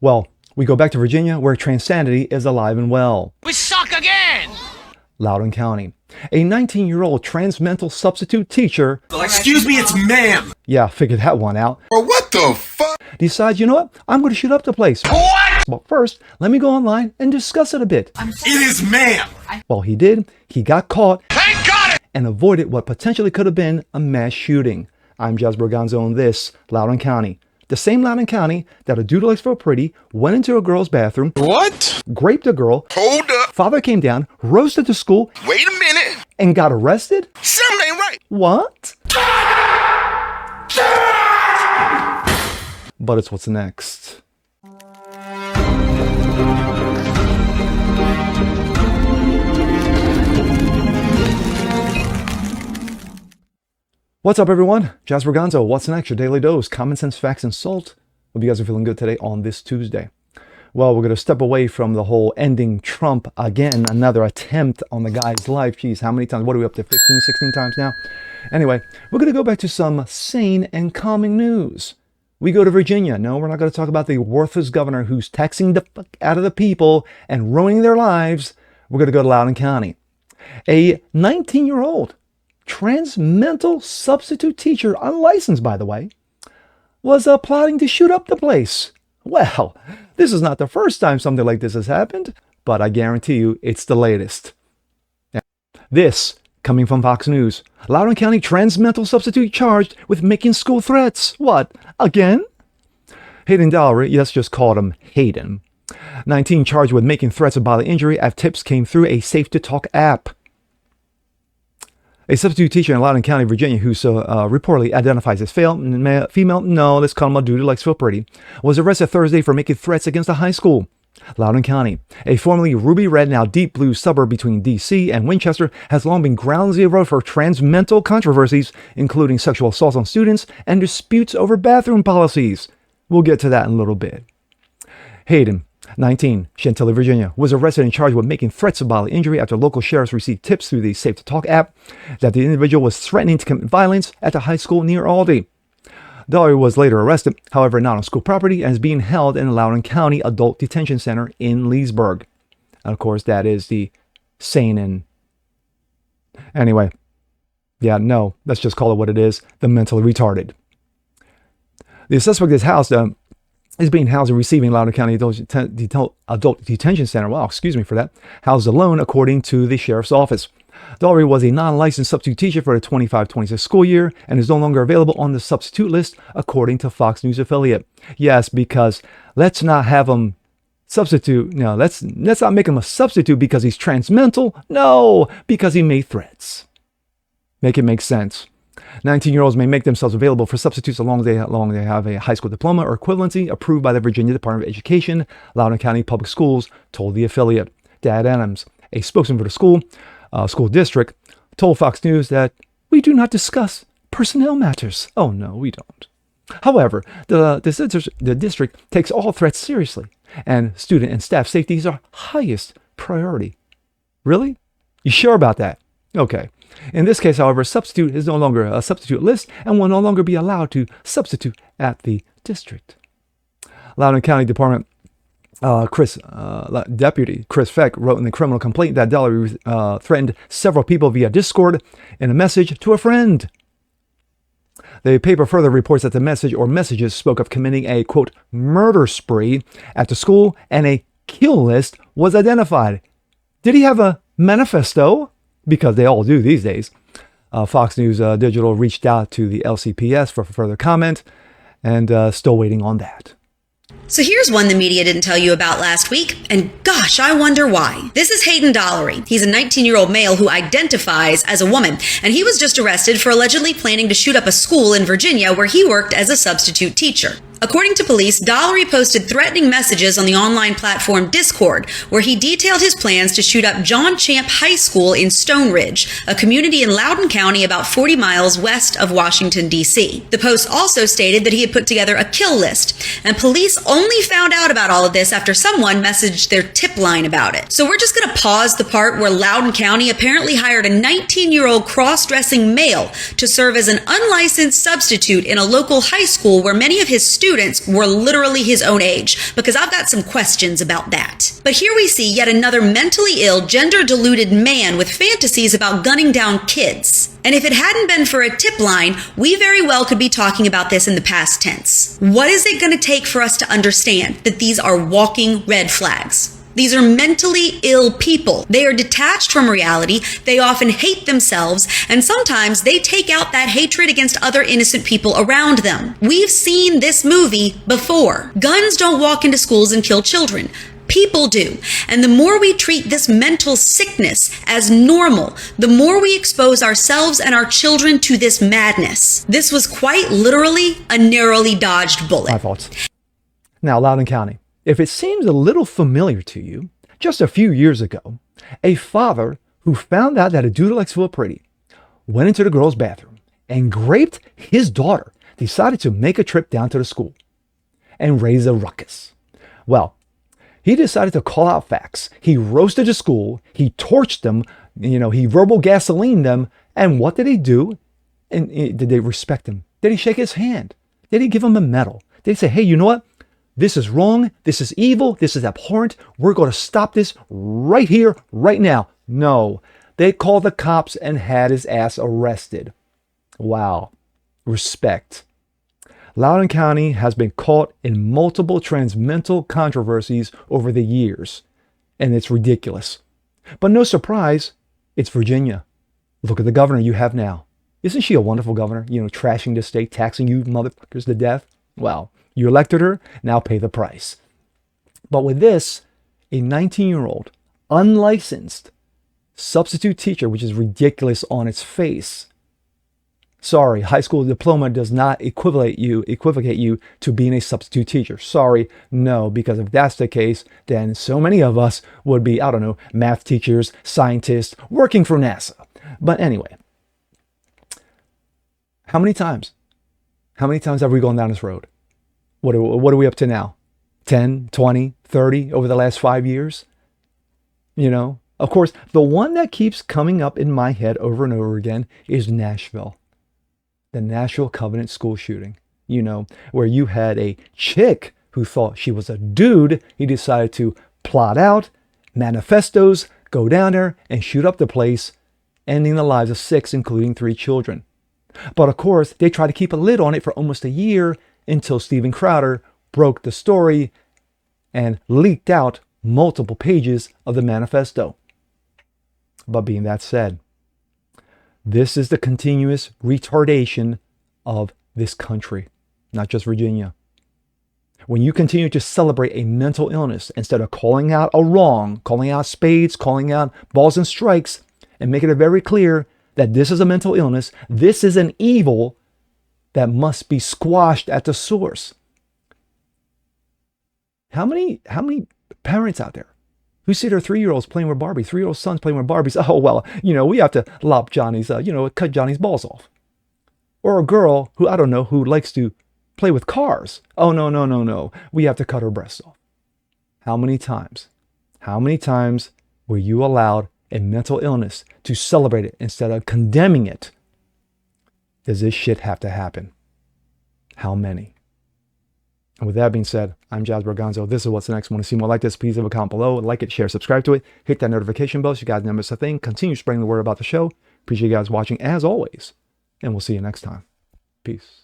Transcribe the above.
Well, we go back to Virginia, where transanity is alive and well. We suck again! Loudoun County. A 19-year-old transmental substitute teacher... Excuse me, it's ma'am! Yeah, figured that one out. Bro, what the fuck? Decides, you know what? I'm going to shoot up the place. What? But first, let me go online and discuss it a bit. It is ma'am! Well, he did. He got caught Thank God! and avoided what potentially could have been a mass shooting. I'm Jazz Berganzo on this, Loudoun County. The same Loudoun County that a dude likes for pretty went into a girl's bathroom. What? Raped a girl. Hold up. Father came down, roasted the school, Wait a minute. and got arrested? Something ain't right. What? But it's what's next. What's up, everyone? Jazz Berganzo. What's next? Your daily dose, common sense, facts, and salt. Hope you guys are feeling good today on this Tuesday. Well, we're going to step away from the whole ending Trump again. Another attempt on the guy's life. Geez, how many times? What are we up to? 15, 16 times now? Anyway, we're going to go back to some sane and calming news. We go to Virginia. No, we're not going to talk about the worthless governor who's taxing the fuck out of the people and ruining their lives. We're going to go to Loudoun County. A 19-year-old transmental substitute teacher, unlicensed by the way, was plotting to shoot up the place. Well, this is not the first time something like this has happened, but I guarantee you it's the latest. Now, this coming from Fox News. Loudoun County transmental substitute charged with making school threats. What? Again? Hayden Dowry, let's just call him Hayden. 19 charged with making threats of bodily injury after tips came through a Safe to Talk app. A substitute teacher in Loudoun County, Virginia, who reportedly identifies as female, no, let's call him a dude who likes to feel pretty, was arrested Thursday for making threats against a high school. Loudoun County, a formerly ruby red, now deep blue suburb between D.C. and Winchester, has long been ground zero for transmental controversies, including sexual assaults on students and disputes over bathroom policies. We'll get to that in a little bit. Hayden, 19, Chantilly, Virginia, was arrested and charged with making threats of bodily injury after local sheriffs received tips through the Safe to Talk app that the individual was threatening to commit violence at a high school near Aldi. Dolly was later arrested, however not on school property, and is being held in the Loudoun County Adult Detention Center in Leesburg. And of course, that is the sane and... Anyway, yeah, no, let's just call it what it is, the mentally retarded. The suspect is housed... is being housed and receiving Loudoun County Adult Detention Center. Wow, excuse me for that. Housed alone, according to the sheriff's office. Dolly was a non-licensed substitute teacher for the 25-26 school year and is no longer available on the substitute list, according to Fox News affiliate. Yes, because let's not have him substitute. No, let's not make him a substitute because he's transmental. No, because he made threats. Make it make sense. 19-year-olds may make themselves available for substitutes as long as they have a high school diploma or equivalency approved by the Virginia Department of Education. Loudoun County Public Schools told the affiliate. Dad Adams, a spokesman for the school district, told Fox News that we do not discuss personnel matters. Oh no, we don't. However, the district takes all threats seriously, and student and staff safety is our highest priority. Really? You sure about that? Okay. In this case, however, substitute is no longer a substitute list and will no longer be allowed to substitute at the district. Loudoun County Department Deputy Chris Feck wrote in the criminal complaint that Dolly threatened several people via Discord in a message to a friend. The paper further reports that the message or messages spoke of committing a, quote, murder spree at the school, and a kill list was identified. Did he have a manifesto? Because they all do these days. Fox News Digital reached out to the LCPS for further comment, and still waiting on that. So here's one the media didn't tell you about last week, and gosh, I wonder why. This is Hayden Dollery. He's a 19-year-old male who identifies as a woman, and he was just arrested for allegedly planning to shoot up a school in Virginia where he worked as a substitute teacher. According to police, Dollery posted threatening messages on the online platform Discord, where he detailed his plans to shoot up John Champ High School in Stone Ridge, a community in Loudoun County about 40 miles west of Washington, D.C. The post also stated that he had put together a kill list, and police only found out about all of this after someone messaged their tip line about it. So we're just going to pause the part where Loudoun County apparently hired a 19-year-old cross-dressing male to serve as an unlicensed substitute in a local high school where many of his students students were literally his own age, because I've got some questions about that. But here we see yet another mentally ill, gender-deluded man with fantasies about gunning down kids. And if it hadn't been for a tip line, we very well could be talking about this in the past tense. What is it going to take for us to understand that these are walking red flags? These are mentally ill people. They are detached from reality. They often hate themselves, and sometimes they take out that hatred against other innocent people around them. We've seen this movie before. Guns don't walk into schools and kill children. People do. And the more we treat this mental sickness as normal, the more we expose ourselves and our children to this madness. This was quite literally a narrowly dodged bullet. My fault. Now, Loudoun County. If it seems a little familiar to you, just a few years ago, a father who found out that a dude likes Philip Pretty went into the girl's bathroom and raped his daughter, decided to make a trip down to the school and raise a ruckus. Well, he decided to call out facts. He roasted the school. He torched them. He verbal gasolined them. And what did he do? And did they respect him? Did he shake his hand? Did he give him a medal? Did he say, hey, you know what? This is wrong. This is evil. This is abhorrent. We're going to stop this right here, right now. No, they called the cops and had his ass arrested. Wow. Respect. Loudoun County has been caught in multiple transmental controversies over the years, and it's ridiculous. But no surprise, it's Virginia. Look at the governor you have now. Isn't she a wonderful governor? Trashing the state, taxing you motherfuckers to death. Well, you elected her, now pay the price. But with this, a 19-year-old, unlicensed substitute teacher, which is ridiculous on its face. Sorry, high school diploma does not equivocate you to being a substitute teacher. Sorry, no, because if that's the case, then so many of us would be, math teachers, scientists, working for NASA. But anyway, how many times have we gone down this road? What are we up to now? 10, 20, 30 over the last 5 years? Of course, the one that keeps coming up in my head over and over again is Nashville. The Nashville Covenant school shooting, where you had a chick who thought she was a dude. He decided to plot out manifestos, go down there and shoot up the place, ending the lives of 6, including 3 children. But of course, they tried to keep a lid on it for almost a year until Steven Crowder broke the story and leaked out multiple pages of the manifesto. But being that said, this is the continuous retardation of this country, not just Virginia. When you continue to celebrate a mental illness instead of calling out a wrong, calling out spades, calling out balls and strikes, and making it very clear that this is a mental illness, this is an evil that must be squashed at the source. How many parents out there who see their 3-year-olds playing with Barbie, 3-year-old sons playing with Barbies? Oh, well, we have to lop Johnny's, cut Johnny's balls off. Or a girl who, who likes to play with cars. Oh, no. We have to cut her breasts off. How many times were you allowed a mental illness to celebrate it instead of condemning it? Does this shit have to happen? How many? And with that being said, I'm Jazz Berganzo. This is What's Next. Want to see more like this? Please leave a comment below. Like it, share, subscribe to it. Hit that notification bell so you guys never miss a thing. Continue spreading the word about the show. Appreciate you guys watching as always. And we'll see you next time. Peace.